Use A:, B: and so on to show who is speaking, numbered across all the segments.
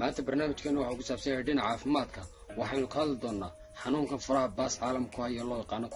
A: maanta barnaamijkeena waxa uu ku saabsan yahay dhinaca caafimaadka waxaynu ka hadli doonaa xanuunkan faraha baas caalamku haya loo yaqaano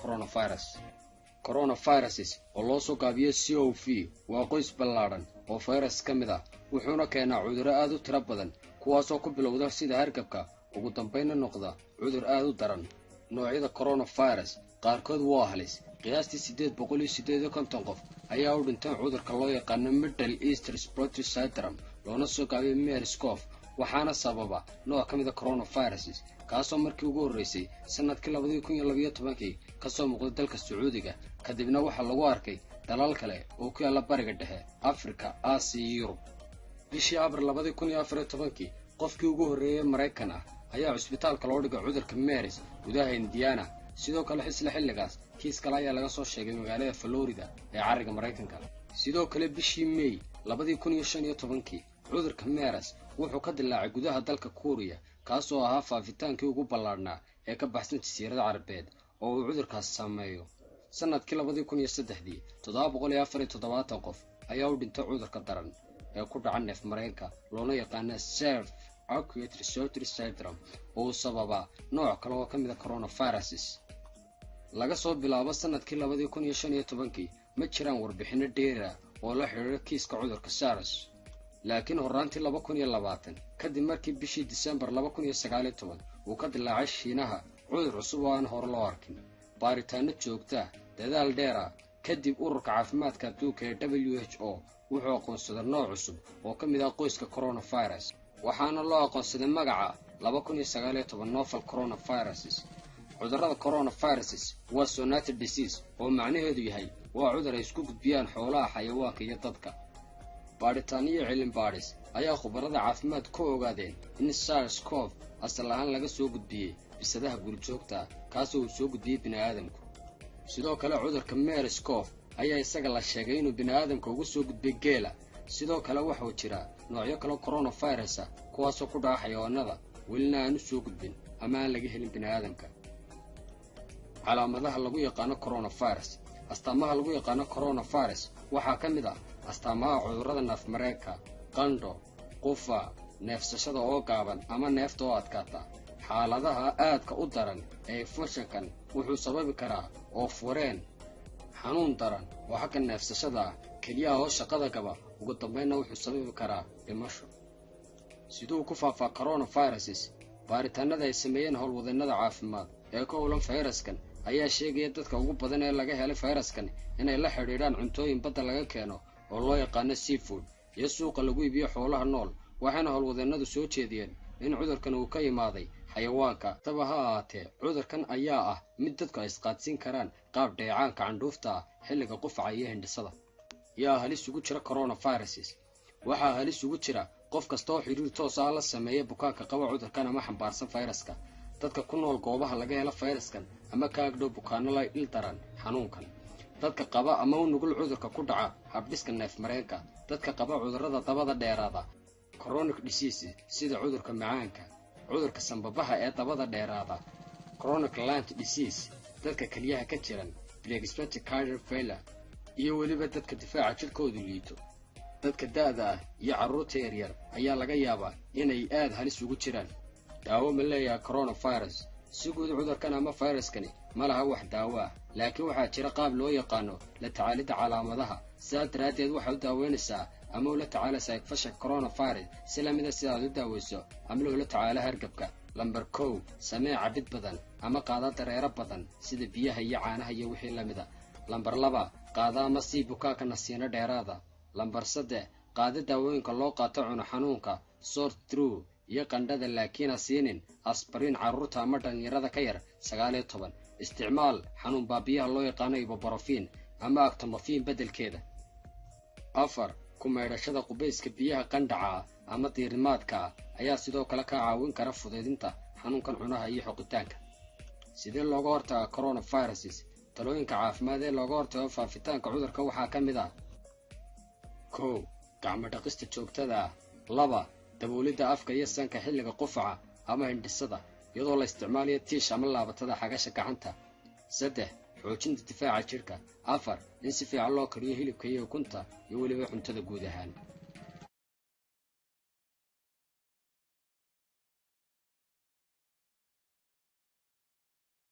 A: coronavirus oo loo soo gaabiyo COV waa qoys ballaadhan oo virus ka mid ah wuxuuna keenaa cudurro aad u tiro badan kuwaasoo ku bilowda sida hargabka ugu dambayna noqda cudur aad u daran noocyada coronavirus qaarkood waa halis qiyaastii 858 qof ayaa u dhintay cudurka loo yaqaano Middle East Respiratory Syndrome loona soo gaabiyo MERS-CoV waxaana sababa nooc ka mid ah coronavirus kaasoo markii ugu horeysay sanadkii 2012 ka soo muuqday dalka Sacuudiga kadibna waxa lagu arkay dalal kale oo ku yaala bariga dhexe Afrika, Aasiya iyo Yurub bishii Abriil 2014 qofkii ugu horeeyay Mareykan ah ayaa cusbitaalka loo dhigay cudurka MERS gudaha Indiana sidoo kale xilligaas kiis kale ayaa laga soo sheegay magaalada Florida ee cariga Mareykanka sidoo kale bishii May 2015 cudurka MERS wuxuu ka dilaacay gudaha dalka Korea kaasoo ahaa faafitaankii ugu ballaadhnaa ee ka baxsan jasiirada Carabeed oo uu cudurkaas saameeyo sanadkii 2003 747 qof ayaa u dhintay cudurka daran ee ku dhaca neef mareenka loona yaqaan Severe Acute Respiratory Syndrome oo sababa nooc kale oo ka mid ah coronavirus laga soo bilaabo sanadkii 2015 ma jiraan warbixino dheeri ah oo la xiriira kiiska cudurka SARS laakiin horaantii 2020 kadib markii bishii December 2019 uu ka dilaacay Shiinaha cudur cusub oo aan hor loo arkin baaritaano joogta dadaal dheer ah kadib ururka caafimaadka adduunka ee WHO wuxuu aqoonsaday nooc cusub oo ka mid ah qoyska coronavirus waxaana loo aqoonsaday magaca 2019 novel coronavirus cudurrada coronavirus waa zoonotic disease oo macnaheedu yahay waa cudur ay isku gudbiyaan xoolaha xayawaanka iyo dadka baaritaan iyo cilmi baaris ayaa khubarada caafimaad ku ogaadeen in SARS-CoV asal ahaan laga soo gudbiyay bisadaha gurjoogta kaasoo uu soo gudbiyay bini'aadamku sidoo kale cudurka MERS-CoV ayaa isaga la sheegay inuu bini'aadamka ugu soo gudbay geela sidoo kale waxa jira noocyo kale coronavirus ah kuwaasoo ku dhaca xayawaanada welina aan u soo gudbin ama aan laga helin bini'aadamka calaamadaha lagu yaqaano coronavirus astaamaha lagu yaqaano coronavirus waxaa ka mid ah astaamaha cudurrada neef-mareenka qandho qufac neefsashada oo gaaban ama neefta oo adkaata xaaladaha aadka u daran ee infekshankan wuxuu sababi karaa oof-wareen xanuun daran oo xagga neefsashada ah keliyaha oo shaqada gaba ugu dambayna wuxuu sababi karaa dhimasho sidoo ku faafaa coronavirus baaritaanada ay sameeyeen howlwadeenada caafimaad ee ka howlan fayraskan ayaa sheegaya dadka ugu badan ee laga helay fayraskan inay la xiriiraan cuntooyin badda laga keeno oo loo yaqaan seafood iyo suuqa lagu iibiyo xoolaha nool waxaana howlwadeenadu soo jeediyeen in cudurkan uu ka yimaaday xayawaanka taba ha ahaatee cudurkan ayaa ah mid dadku ay isqaadsiin karaan qaab dheecaanka candhuufta ah xilliga qufaca iyo hindhisada yaa halis ugu jira coronavirus waxaa halis ugu jira qof kasta oo xiriir toos ah la sameeya bukaanka qaba cudurkan ama xambaarsan fayraska dadka ku nool goobaha laga helo fayraskan ama ka agdhow bukaanno la il daran xanuunkan dadka qaba ama u nugul cudurka ku dhaca habdhiska neef-mareenka dadka qaba cudurrada dabada dheeraada chronic disease sida cudurka macaanka cudurka sanbabaha ee dabada dheeraada chronic lung disease dadka kaliyaha ka jiran pre-expected cardiac failure iyo weliba dadka difaaca jirkoodu liito dadka da'da ah iyo carruurta yaryar ayaa laga yaabaa inay aad halis ugu jiraan daawo ma leeyahay coronavirus si guud cudurkan ama fayraskani ma laha wax daawo ah laakiin waxaa jira qaab loo yaqaano la tacaalida calaamadaha sidaa daraaddeed waxaad u daaweynaysaa ama ula tacaalaysaa infekshanka coronavirus si lamida sidaad u daaweyso ama loola tacaalo hargabka lambar 1 samee cabid badan ama qaada dareero badan sida biyaha iyo caanaha iyo wixii lamida lambar 2 qaada ama sii bukaanka nasiino dheeraada lambar 3 qaada daawooyinka loo qaato cuno xanuunka sore through iyo qandhada laakiin asiinin aspirin carruurta ama dhalinyarada ka yar 19 isticmaal xanuun baabiyaha loo yaqaano ibuprofen ama acetaminophen bedelkeeda 4 ku meydhashada qubayska biyaha qandhaca ama diirimaadka ayaa sidoo kale ka caawin kara fudeydinta xanuunkan cunaha iyo xoqitaanka sidee looga hortagaa coronavirus talooyinka caafimaad ee looga hortago faafitaanka cudurka waxaa ka mid ah 1 gacmo dhaqista joogtada ah 2 daboolida afka iyo sanka xilliga qufaca ama hindhisada iyadoo la isticmaalayo tiish ama laabatada xagasha gacanta 3 xoojinta difaaca jirka 4 in si fiican loo kariyo hilibka iyo ukunta iyo weliba cuntada guud ahaan